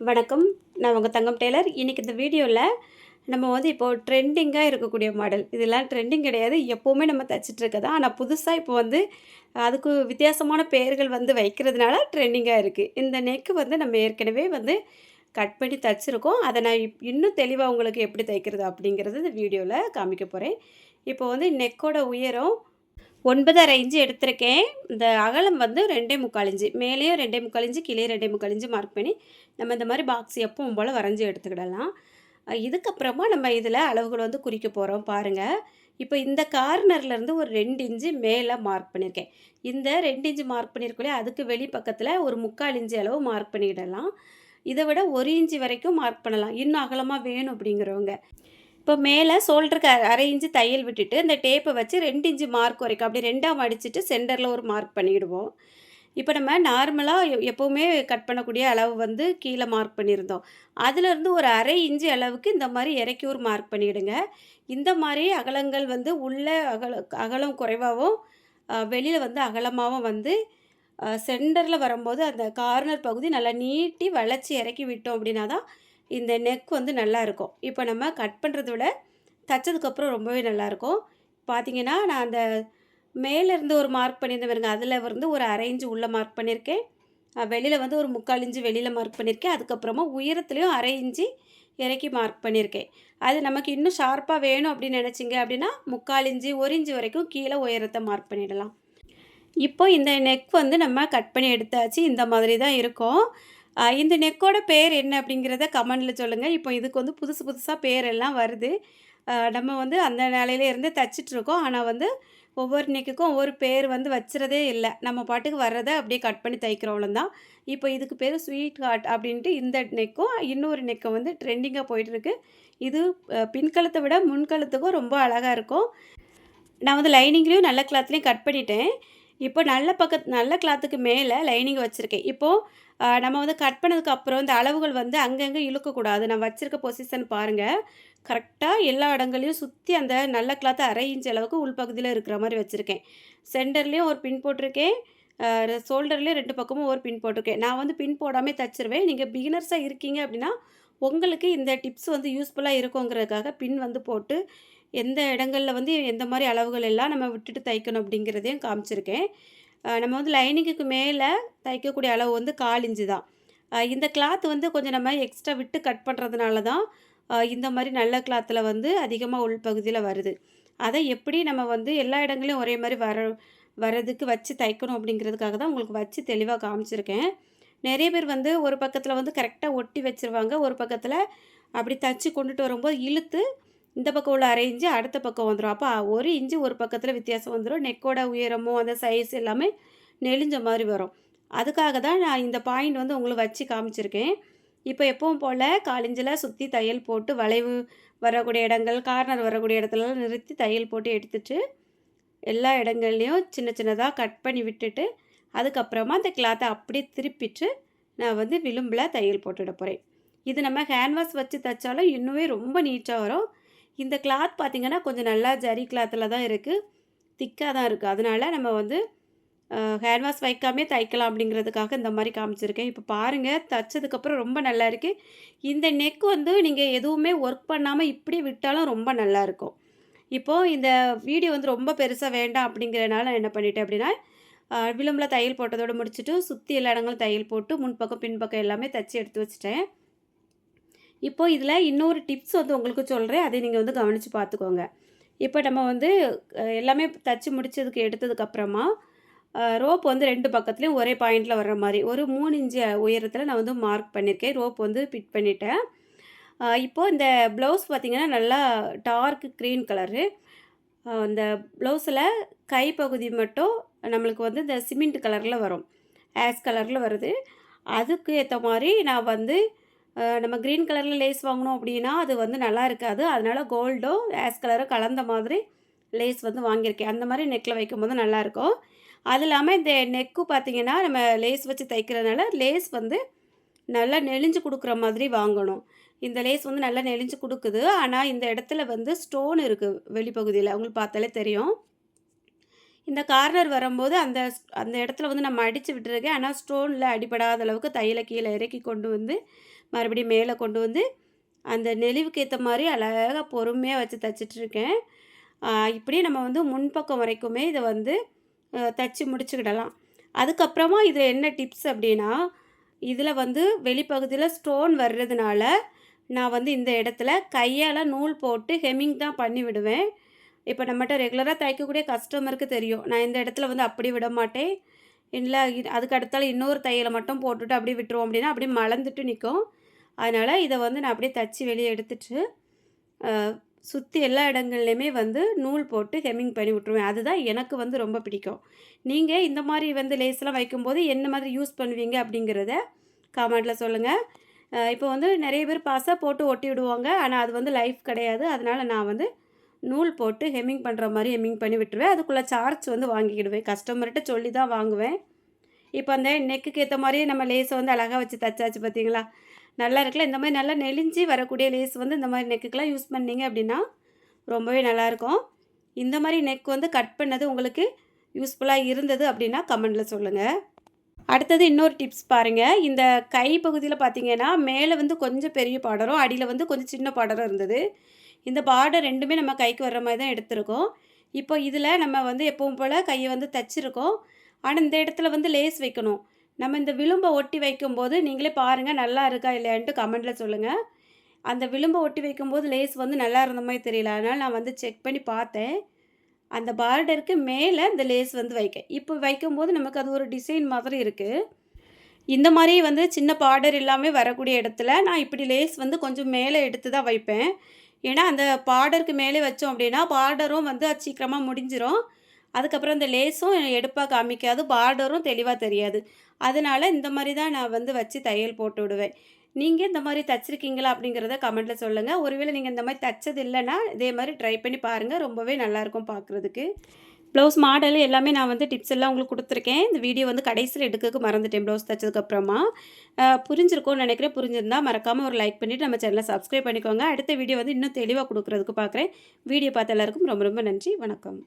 வணக்கம். நான் உங்க தங்கம் டெய்லர். இன்னைக்கு இந்த வீடியோல நம்ம வந்து இப்போ ட்ரெண்டிங்கா இருக்கக்கூடிய மாடல். இதெல்லாம் ட்ரெண்டிங் கிடையாது. எப்பவுமே நம்ம தச்சுட்டு இருக்கது தான். ஆனா புதுசா இப்போ வந்து அதுக்கு வித்தியாசமான பெயர்கள் வந்து வைக்கிறதுனால ட்ரெண்டிங்கா இருக்கு. இந்த நெக் வந்து நம்ம ஏற்கனவே வந்து கட் பண்ணி தச்சிருக்கோம். அத நான் இன்னும் தெளிவா உங்களுக்கு எப்படி தைக்கிறது அப்படிங்கிறது இந்த வீடியோல காமிக்க போறேன். இப்போ வந்து நெக்கோட உயரம் 9 1/2 இன்ச் எடுத்திருக்கேன். இந்த அகலம் வந்து 2 1/4 இன்ச். மேலேயும் 2 1/4 இன்ச், கீழேயும் 2 1/4 இன்ச் மார்க் பண்ணி, நம்ம இந்த மாரி பாக்ஸ் எப்பவும் போல வரைஞ்சு எடுத்துக்கிடலாம். இதுக்கப்புறமா நம்ம இதில அளவுகள் வந்து குறிக்க போறோம் பாருங்க. இப்போ இந்த கார்னர்லேருந்து ஒரு 2 இன்ச் மேல மார்க் பண்ணியிருக்கேன். இந்த 2 இன்ச் மார்க் பண்ணியிருக்கோல்லையா, அதுக்கு வெளி பக்கத்தில ஒரு 3/4 இன்ச் அளவு மார்க் பண்ணிக்கிடலாம். இத விட 1 இன்ச் வரைக்கும் மார்க் பண்ணலாம். இன்னும் அகலமா வேணும் அப்படிங்கிறவங்க. இப்போ மேலே ஷோல்டருக்கு 1/2 இன்ச்சு தையல் விட்டுட்டு, இந்த டேப்பை வச்சு 2 இன்ச்சு மார்க் வரைக்கும் அப்படி 2ஆ மடிச்சுட்டு சென்டரில் ஒரு மார்க் பண்ணிவிடுவோம். இப்போ நம்ம நார்மலா எப்பவுமே கட் பண்ணக்கூடிய அளவு வந்து கீழே மார்க் பண்ணியிருந்தோம். அதுலேருந்து ஒரு 1/2 இன்ச்சு அளவுக்கு இந்த மாரி இறக்கி ஒரு மார்க் பண்ணிவிடுங்க. இந்த மாரி அகலங்கள் வந்து உள்ள அகலம் குறைவாவும், வெளியில வந்து அகலமாவும் வந்து சென்டரில் வரும்போது அந்த கார்னர் பகுதி நல்லா நீட்டி வளைச்சி இறக்கி விட்டோம் அப்படின்னா தான் இந்த நெக் வந்து நல்லாயிருக்கும். இப்போ நம்ம கட் பண்ணுறத விட தச்சதுக்கப்புறம் ரொம்பவே நல்லாயிருக்கும். பார்த்தீங்கன்னா, நான் அந்த மேலேருந்து ஒரு மார்க் பண்ணியிருந்தேன் பாருங்க, அதில் வந்து ஒரு 1/2 இன்ச் உள்ள மார்க் பண்ணியிருக்கேன். வெளியில வந்து ஒரு 3/4 இன்ச் வெளியில மார்க் பண்ணியிருக்கேன். அதுக்கப்புறமா உயரத்துலேயும் 1/2 இன்ச்சு இறக்கி மார்க் பண்ணியிருக்கேன். அது நமக்கு இன்னும் ஷார்ப்பா வேணும் அப்படின்னு நினச்சிங்க அப்படின்னா, 3/4 இன்ச்சு, 1 இன்ச் வரைக்கும் கீழே உயரத்த மார்க் பண்ணிடலாம். இப்போ இந்த நெக் வந்து நம்ம கட் பண்ணி எடுத்தாச்சு. இந்த மாதிரி தான் இருக்கும். இந்த நெக்கோட பேர் என்ன அப்படிங்கிறத கமெண்ட்ல சொல்லுங்க. இப்போ இதுக்கு வந்து புதுசு புதுசா பேரெல்லாம் வருது. நம்ம வந்து அந்த நிலையில இருந்து தச்சுட்ருக்கோம். ஆனா வந்து ஒவ்வொரு நெக்குக்கும் ஒவ்வொரு பேர் வந்து வச்சுறதே இல்ல. நம்ம பாட்டுக்கு வர்றத அப்படியே கட் பண்ணி தைக்கிறோம் அவ்வளோதான். இப்போ இதுக்கு பேரு ஸ்வீட் ஹார்ட் அப்படின்ட்டு இந்த நெக்கும், இன்னொரு நெக்கும் வந்து ட்ரெண்டிங்கா போயிட்டுருக்கு. இது பின்கழுத்த விட முன்கழுத்துக்கும் ரொம்ப அழகா இருக்கும். நான் வந்து லைனிங்லேயும் நல்ல கிளாத்லேயும் கட் பண்ணிட்டேன். இப்போ நல்ல கிளாத்துக்கு மேலே லைனிங் வச்சுருக்கேன். இப்போது நம்ம வந்து கட் பண்ணதுக்கு அப்புறம் இந்த அளவுகள் வந்து அங்கங்கே இழுக்கக்கூடாது. நான் வச்சுருக்க பொசிஷன் பாருங்கள். கரெக்டாக எல்லா இடங்களையும் சுற்றி அந்த நல்ல கிளாத்து 1/2 இன்ச் அளவுக்கு உள்பகுதியில் இருக்கிற மாதிரி வச்சுருக்கேன். சென்டர்லேயும் ஒரு பின் போட்டிருக்கேன். ஷோல்டர்லேயும் 2 பக்கமும் ஒரு பின் போட்டிருக்கேன். நான் வந்து பின் போடாமே தச்சுருவேன். நீங்கள் பிகினர்ஸாக இருக்கீங்க அப்படின்னா, உங்களுக்கு இந்த டிப்ஸ் வந்து யூஸ்ஃபுல்லாக இருக்குங்கிறதுக்காக பின் வந்து போட்டு எந்த இடங்கள்ல வந்து எந்த மாரி அளவுகள் எல்லாம் நம்ம விட்டுட்டு தைக்கணும் அப்படிங்கிறதையும் காமிச்சிருக்கேன். நம்ம வந்து லைனிங்குக்கு மேல தைக்கக்கூடிய அளவு வந்து 1/4 இன்ச்சு தான். இந்த கிளாத் வந்து கொஞ்சம் நம்ம எக்ஸ்ட்ரா விட்டு கட் பண்ணுறதுனால தான், இந்த மாரி நல்ல கிளாத்தில் வந்து அதிகமா உள்பகுதியில வருது. அதை எப்படி நம்ம வந்து எல்லா இடங்களையும் ஒரே மாரி வரதுக்கு வச்சு தைக்கணும் அப்படிங்கிறதுக்காக தான் உங்களுக்கு வச்சு தெளிவா காமிச்சிருக்கேன். நெறைய பேர் வந்து ஒரு பக்கத்தில வந்து கரெக்ட்டா ஒட்டி வச்சுருவாங்க. ஒரு பக்கத்தில அப்படி தச்சு கொண்டுட்டு வரும்போது இழுத்து இந்த பக்கம் உள்ள 1/2 இன்ச்சு அடுத்த பக்கம் வந்துரும். அப்ப 1 இன்ச்சு ஒரு பக்கத்துல வித்தியாசம் வந்துரும். நெக்கோட உயரமும், அந்த சைஸ் எல்லாமே நெளிஞ்ச மாரி வரும். அதுக்காக தான் நான் இந்த பாயிண்ட் வந்து உங்களுக்கு வச்சு காமிச்சிருக்கேன். இப்ப எப்பவும் போல 1/4 இன்ச்சுல சுத்தி தையல் போட்டு வளைவு வரக்கூடிய இடங்கள், கார்னர் வரக்கூடிய இடத்துலலாம் நிறுத்தி தையல் போட்டு எடுத்துட்டு, எல்லா இடங்கள்லயும் சின்ன சின்னதா கட் பண்ணி விட்டுட்டு, அதுக்கப்புறமா அந்த கிளாத்த அப்படியே திருப்பிட்டு, நான் வந்து விளிம்புல தையல் போட்டுட போறேன். இது நம்ம கேன்வாஸ் வச்சு தைச்சாலும் இன்னுமே ரொம்ப நீட்டா வரும். இந்த கிளாத் பார்த்தீங்கன்னா, கொஞ்சம் நல்லா ஜரி கிளாத்ல தான் இருக்கு. திக்கா தான் இருக்கு. அதனால நம்ம வந்து கேன்வாஸ் வைக்காமயே தைக்கலாம் அப்படிங்கிறதுக்காக இந்த மாரி காமிச்சிருக்கேன். இப்போ பாருங்க, தச்சதுக்கப்புறம் ரொம்ப நல்லா இருக்கு. இந்த நெக் வந்து நீங்க எதுவுமே ஒர்க் பண்ணாம இப்படியே விட்டாலும் ரொம்ப நல்லாயிருக்கும். இப்போ இந்த வீடியோ வந்து ரொம்ப பெருசா வேண்டாம் அப்படிங்கிறனால நான் என்ன பண்ணிட்டேன் அப்படின்னா, விளிம்புல தையல் போட்டதோட முடிச்சுட்டு, சுத்தி எல்லா இடங்களும் தையல் போட்டு, முன்பக்கம், பின்பக்கம் எல்லாமே தச்சு எடுத்து வச்சுட்டேன். இப்போ இதில இன்னொரு டிப்ஸ் வந்து உங்களுக்கு சொல்றேன். அதை நீங்க வந்து கவனிச்சு பார்த்துக்கோங்க. இப்போ நம்ம வந்து எல்லாமே தச்சு முடிச்சதுக்கு எடுத்ததுக்கப்புறமா, ரோப் வந்து 2 பக்கத்துலயும் ஒரே பாயிண்ட்ல வர்ற மாரி, ஒரு 3 இன்ச்சு உயரத்தில நான் வந்து மார்க் பண்ணியிருக்கேன். ரோப் வந்து ஃபிட் பண்ணிட்டேன். இப்போ இந்த ப்ளவுஸ் பார்த்தீங்கன்னா, நல்லா டார்க் கிரீன் கலரு. அந்த ப்ளவுஸில கைப்பகுதி மட்டும் நம்மளுக்கு வந்து இந்த சிமெண்ட் கலர்ல வரும். ஆஷ் கலர்ல வருது. அதுக்கு ஏத்த மாரி நான் வந்து நம்ம கிரீன் கலர்ல லேஸ் வாங்கினோம் அப்படின்னா, அது வந்து நல்லா இருக்காது. அதனால கோல்டும், ஆஷ் கலரும் கலந்த மாதிரி லேஸ் வந்து வாங்கியிருக்கேன். அந்த மாரி நெக்ல வைக்கும்போது நல்லாயிருக்கும். அது இல்லாம இந்த நெக்கு பார்த்தீங்கன்னா, நம்ம லேஸ் வச்சு தைக்கிறதுனால, லேஸ் வந்து நல்லா நெளிஞ்சு குடுக்குற மாதிரி வாங்கணும். இந்த லேஸ் வந்து நல்லா நெளிஞ்சு குடுக்குது. ஆனா, இந்த இடத்துல வந்து ஸ்டோன் இருக்கு வெளிப்பகுதியில. உங்களுக்கு பார்த்தாலே தெரியும். இந்த கார்னர் வரும்போது அந்த இடத்துல வந்து நான் மடிச்சு விட்டுருக்கேன். ஆனா ஸ்டோன்ல அடிபடாத அளவுக்கு தையல கீழ இறக்கி கொண்டு வந்து, மறுபடியும் மேல கொண்டு வந்து, அந்த நெளிவுக்கு ஏத்த மாரி அழகா பொறுமையா வச்சு தச்சுட்ருக்கேன். இப்படியே நம்ம வந்து முன்பக்கம் வரைக்குமே இத வந்து தச்சு முடிச்சுக்கிடலாம். அதுக்கப்புறமா இதில என்ன டிப்ஸ் அப்படின்னா, இதில வந்து வெளிப்பகுதியில ஸ்டோன் வர்றதுனால, நான் வந்து இந்த இடத்துல கையால நூல் போட்டு ஹெம்மிங் தான் பண்ணி விடுவேன். இப்ப நம்மட்ட ரெகுலரா தைக்கக்கூடிய கஸ்டமருக்கு தெரியும். நான் இந்த இடத்துல வந்து அப்படி விட மாட்டேன். இல்ல அதுக்கு அடுத்தால இன்னொரு தையல மட்டும் போட்டுட்டு அப்படியே விட்டுருவோம் அப்படின்னா, அப்படியே மலர்ந்துட்டு நிக்கும். அதனால இத வந்து நான் அப்படியே தச்சு வெளிய எடுத்துட்டு, அ சுத்தி எல்லா இடங்கள்லயுமே வந்து நூல் போட்டு ஹெம்மிங் பண்ணி விட்டுருவேன். அதுதான் எனக்கு வந்து ரொம்ப பிடிக்கும். நீங்க இந்த மாரி வந்து லேஸ்லாம் வைக்கும்போது என்ன மாதிரி யூஸ் பண்ணுவீங்க அப்படிங்கிறத கமெண்ட்ல சொல்லுங்க. இப்போ வந்து நெறைய பேர் பசை போட்டு ஒட்டி விடுவாங்க. ஆனா அது வந்து லைஃப் கிடையாது. அதனால நான் வந்து நூல் போட்டு ஹெம்மிங் பண்ணுற மாரி ஹெம்மிங் பண்ணி விட்டுருவேன். அதுக்குள்ள சார்ஜ் வந்து வாங்கிக்கிடுவேன். கஸ்டமர்ட்ட சொல்லி தான் வாங்குவேன். இப்போ அந்த நெக்குக்கு ஏத்த மாரியே நம்ம லேஸ வந்து அழகா வச்சு தச்சாச்சு பார்த்தீங்களா? நல்லா இருக்குல்ல. இந்த மாரி நல்லா நெளிஞ்சு வரக்கூடிய லேஸ் வந்து இந்த மாரி நெக்குக்கெல்லாம் யூஸ் பண்ணீங்க அப்படின்னா, ரொம்பவே நல்லாயிருக்கும். இந்த மாரி நெக் வந்து கட் பண்ணது உங்களுக்கு யூஸ்ஃபுல்லா இருந்தது அப்படின்னா கமெண்ட்ல சொல்லுங்க. அடுத்தது இன்னொரு டிப்ஸ் பாருங்க. இந்த கை பகுதியில பார்த்தீங்கன்னா, மேல வந்து கொஞ்சம் பெரிய பார்டரும், அடியில வந்து கொஞ்சம் சின்ன பார்டரும் இருந்தது. இந்த பார்டர் 2மே நம்ம கைக்கு வர்ற மாரி தான் எடுத்திருக்கோம். இப்போ இதில நம்ம வந்து எப்பவும் போல கைய வந்து தச்சிருக்கோம். ஆனா, இந்த இடத்துல வந்து லேஸ் வைக்கணும். நம்ம இந்த விளிம்ப ஒட்டி வைக்கும்போது நீங்களே பாருங்க நல்லா இருக்கா இல்லையான்ட்டு கமெண்ட்ல சொல்லுங்க. அந்த விளிம்ப ஒட்டி வைக்கும்போது லேஸ் வந்து நல்லா இருந்த மாரி தெரியல. அதனால நான் வந்து செக் பண்ணி பார்த்தேன். அந்த பார்டருக்கு மேல இந்த லேஸ் வந்து இப்போ வைக்கும்போது நமக்கு அது ஒரு டிசைன் மாதிரி இருக்கு. இந்த மாரி வந்து சின்ன பார்டர் எல்லாமே வரக்கூடிய இடத்துல, நான் இப்படி லேஸ் வந்து கொஞ்சம் மேலே எடுத்து தான் வைப்பேன். ஏன்னா, அந்த பார்டருக்கு மேலே வச்சோம் அப்படின்னா, பார்டரும் வந்து அது சீக்கிரமா முடிஞ்சிரும். அதுக்கப்புறம் இந்த லேஸும் எடுப்பா காமிக்காது, பார்டரும் தெளிவா தெரியாது. அதனால இந்த மாரி தான் நான் வந்து வச்சு தையல் போட்டு விடுவேன். நீங்க இந்த மாரி தச்சிருக்கீங்களா? அப்படிங்கிறத கமெண்ட்ல சொல்லுங்க. ஒருவேளை நீங்க இந்த மாரி தச்சது இல்லன்னா, இதே மாரி ட்ரை பண்ணி பாருங்க. ரொம்பவே நல்லாயிருக்கும் பார்க்குறதுக்கு. ப்ளவுஸ் மாடல் எல்லாமே நான் வந்து டிப்ஸ் எல்லாம் உங்களுக்கு குடுத்துருக்கேன். இந்த வீடியோ வந்து கடைசியில எடுக்கக்கு மறந்துட்டேன் ப்ளவுஸ் தச்சதுக்கப்புறமா. புரிஞ்சிருக்கும்னு நெனைக்கிறேன். புரிஞ்சிருந்தா மறக்காம ஒரு லைக் பண்ணிட்டு நம்ம சேனல சப்ஸ்கிரைப் பண்ணிக்கோங்க. அடுத்த வீடியோ வந்து இன்னும் தெளிவா குடுக்குறதுக்கு பார்க்குறேன். வீடியோ பார்த்த எல்லாருக்கும் ரொம்ப ரொம்ப நன்றி. வணக்கம்.